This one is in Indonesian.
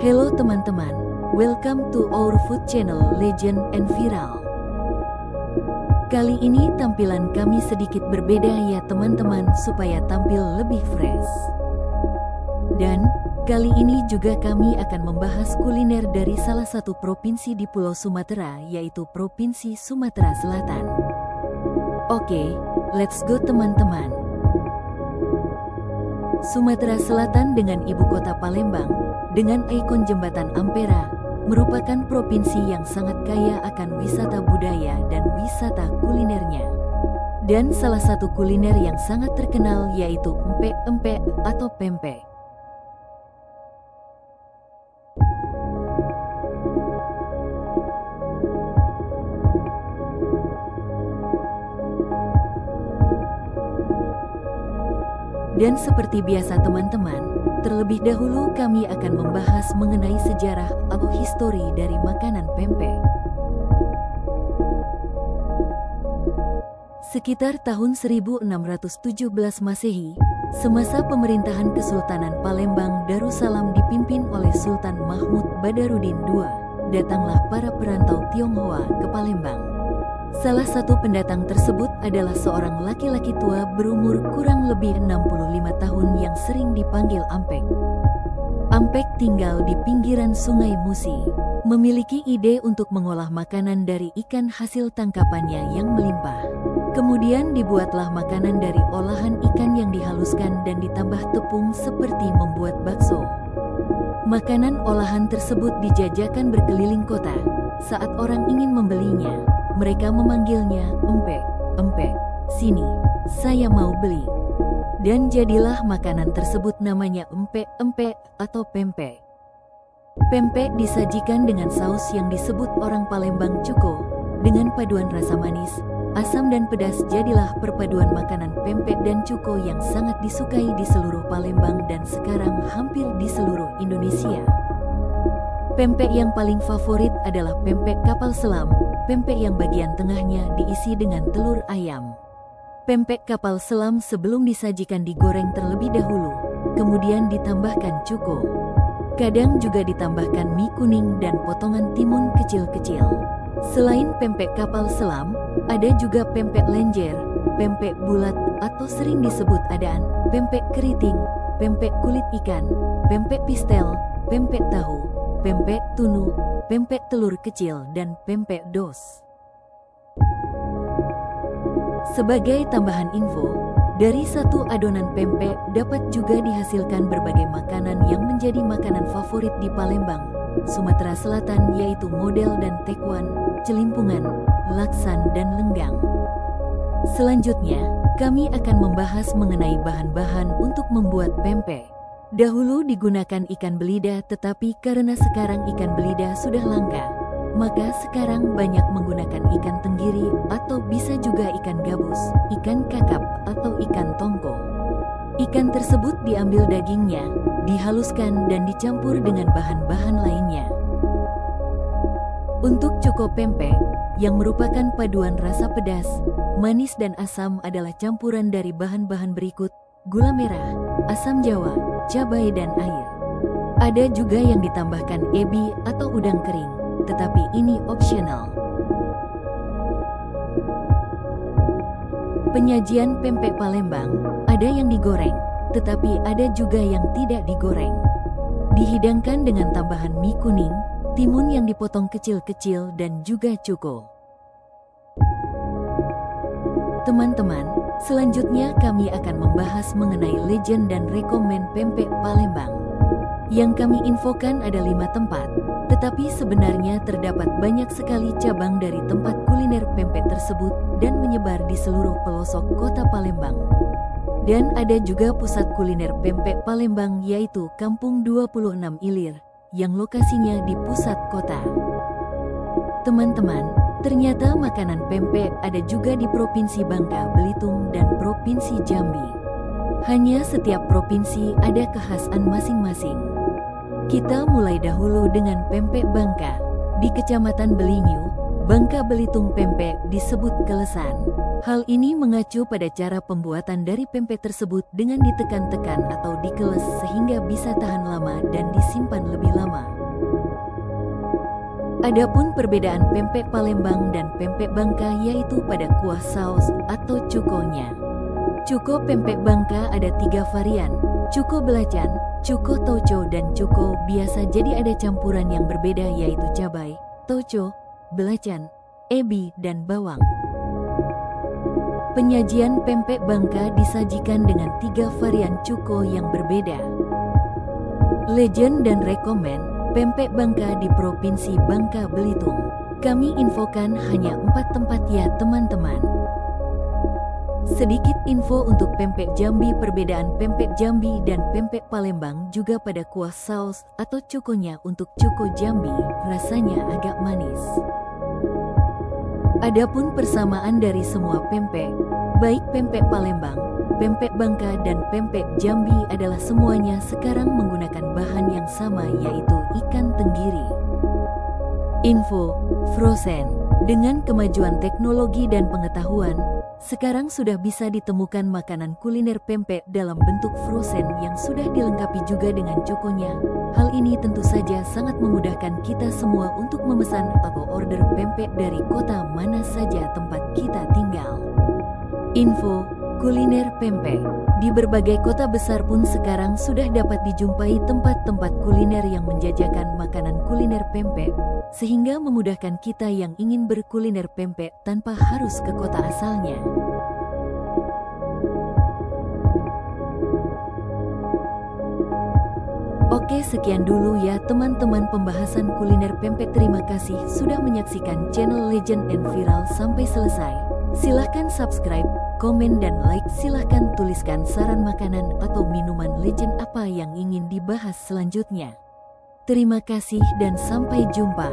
Hello teman-teman, welcome to our food channel Legend and Viral. Kali ini tampilan kami sedikit berbeda ya teman-teman supaya tampil lebih fresh. Dan kali ini juga kami akan membahas kuliner dari salah satu provinsi di Pulau Sumatera, yaitu Provinsi Sumatera Selatan. Oke, let's go teman-teman. Sumatera Selatan dengan ibu kota Palembang, dengan ikon jembatan Ampera, merupakan provinsi yang sangat kaya akan wisata budaya dan wisata kulinernya. Dan salah satu kuliner yang sangat terkenal yaitu empek-empek atau pempek. Dan seperti biasa teman-teman, terlebih dahulu kami akan membahas mengenai sejarah atau histori dari makanan pempek. Sekitar tahun 1617 Masehi, semasa pemerintahan Kesultanan Palembang Darussalam dipimpin oleh Sultan Mahmud Badarudin II, datanglah para perantau Tionghoa ke Palembang. Salah satu pendatang tersebut adalah seorang laki-laki tua berumur kurang lebih 65 tahun yang sering dipanggil Ampek. Ampek tinggal di pinggiran Sungai Musi, memiliki ide untuk mengolah makanan dari ikan hasil tangkapannya yang melimpah. Kemudian dibuatlah makanan dari olahan ikan yang dihaluskan dan ditambah tepung seperti membuat bakso. Makanan olahan tersebut dijajakan berkeliling kota. Saat orang ingin membelinya, mereka memanggilnya empek, empek, sini, saya mau beli. Dan jadilah makanan tersebut namanya empek-empek atau pempek. Pempek disajikan dengan saus yang disebut orang Palembang cuko, dengan paduan rasa manis, asam dan pedas. Jadilah perpaduan makanan pempek dan cuko yang sangat disukai di seluruh Palembang dan sekarang hampir di seluruh Indonesia. Pempek yang paling favorit adalah pempek kapal selam, pempek yang bagian tengahnya diisi dengan telur ayam. Pempek kapal selam sebelum disajikan digoreng terlebih dahulu, kemudian ditambahkan cuko. Kadang juga ditambahkan mie kuning dan potongan timun kecil-kecil. Selain pempek kapal selam, ada juga pempek lenjer, pempek bulat atau sering disebut adaan, pempek keriting, pempek kulit ikan, pempek pistel, pempek tahu, pempek tunu, pempek telur kecil, dan pempek dos. Sebagai tambahan info, dari satu adonan pempek dapat juga dihasilkan berbagai makanan yang menjadi makanan favorit di Palembang, Sumatera Selatan, yaitu model dan tekwan, celimpungan, laksan, dan lenggang. Selanjutnya, kami akan membahas mengenai bahan-bahan untuk membuat pempek. Dahulu digunakan ikan belida, tetapi karena sekarang ikan belida sudah langka, maka sekarang banyak menggunakan ikan tenggiri atau bisa juga ikan gabus, ikan kakap, atau ikan tongko. Ikan tersebut diambil dagingnya, dihaluskan dan dicampur dengan bahan-bahan lainnya. Untuk cuko pempek, yang merupakan paduan rasa pedas, manis dan asam adalah campuran dari bahan-bahan berikut: gula merah, asam jawa, cabai, dan air. Ada juga yang ditambahkan ebi atau udang kering, tetapi ini opsional. Penyajian pempek Palembang, ada yang digoreng, tetapi ada juga yang tidak digoreng. Dihidangkan dengan tambahan mie kuning, timun yang dipotong kecil-kecil, dan juga cuko. Teman-teman, selanjutnya kami akan membahas mengenai legend dan rekomen pempek Palembang. Yang kami infokan ada 5 tempat, tetapi sebenarnya terdapat banyak sekali cabang dari tempat kuliner pempek tersebut dan menyebar di seluruh pelosok kota Palembang. Dan ada juga pusat kuliner pempek Palembang, yaitu Kampung 26 Ilir, yang lokasinya di pusat kota. Teman-teman, ternyata makanan pempek ada juga di Provinsi Bangka Belitung dan Provinsi Jambi. Hanya setiap provinsi ada kekhasan masing-masing. Kita mulai dahulu dengan pempek Bangka. Di Kecamatan Belinyu, Bangka Belitung, pempek disebut kelesan. Hal ini mengacu pada cara pembuatan dari pempek tersebut dengan ditekan-tekan atau dikeles sehingga bisa tahan lama dan disimpan lebih lama. Adapun perbedaan pempek Palembang dan pempek Bangka yaitu pada kuah saus atau cukonya. Cuko pempek Bangka ada 3 varian, cuko belacan, cuko tauco dan cuko biasa, jadi ada campuran yang berbeda yaitu cabai, tauco, belacan, ebi dan bawang. Penyajian pempek Bangka disajikan dengan 3 varian cuko yang berbeda. Legend dan rekomen pempek Bangka di Provinsi Bangka Belitung. Kami infokan hanya 4 tempat ya teman-teman. Sedikit info untuk pempek Jambi, perbedaan pempek Jambi dan pempek Palembang juga pada kuah saus atau cukonya. Untuk cuko Jambi, rasanya agak manis. Adapun persamaan dari semua pempek, baik pempek Palembang, pempek Bangka dan pempek Jambi adalah semuanya sekarang menggunakan bahan yang sama yaitu ikan tenggiri. Info, frozen. Dengan kemajuan teknologi dan pengetahuan, sekarang sudah bisa ditemukan makanan kuliner pempek dalam bentuk frozen yang sudah dilengkapi juga dengan cukonya. Hal ini tentu saja sangat memudahkan kita semua untuk memesan atau order pempek dari kota mana saja tempat kita tinggal. Info, kuliner pempek. Di berbagai kota besar pun sekarang sudah dapat dijumpai tempat-tempat kuliner yang menjajakan makanan kuliner pempek, sehingga memudahkan kita yang ingin berkuliner pempek tanpa harus ke kota asalnya. Oke, sekian dulu ya teman-teman pembahasan kuliner pempek. Terima kasih sudah menyaksikan channel Legend and Viral sampai selesai. Silahkan subscribe, komen dan like. Silahkan tuliskan saran makanan atau minuman legend apa yang ingin dibahas selanjutnya. Terima kasih dan sampai jumpa.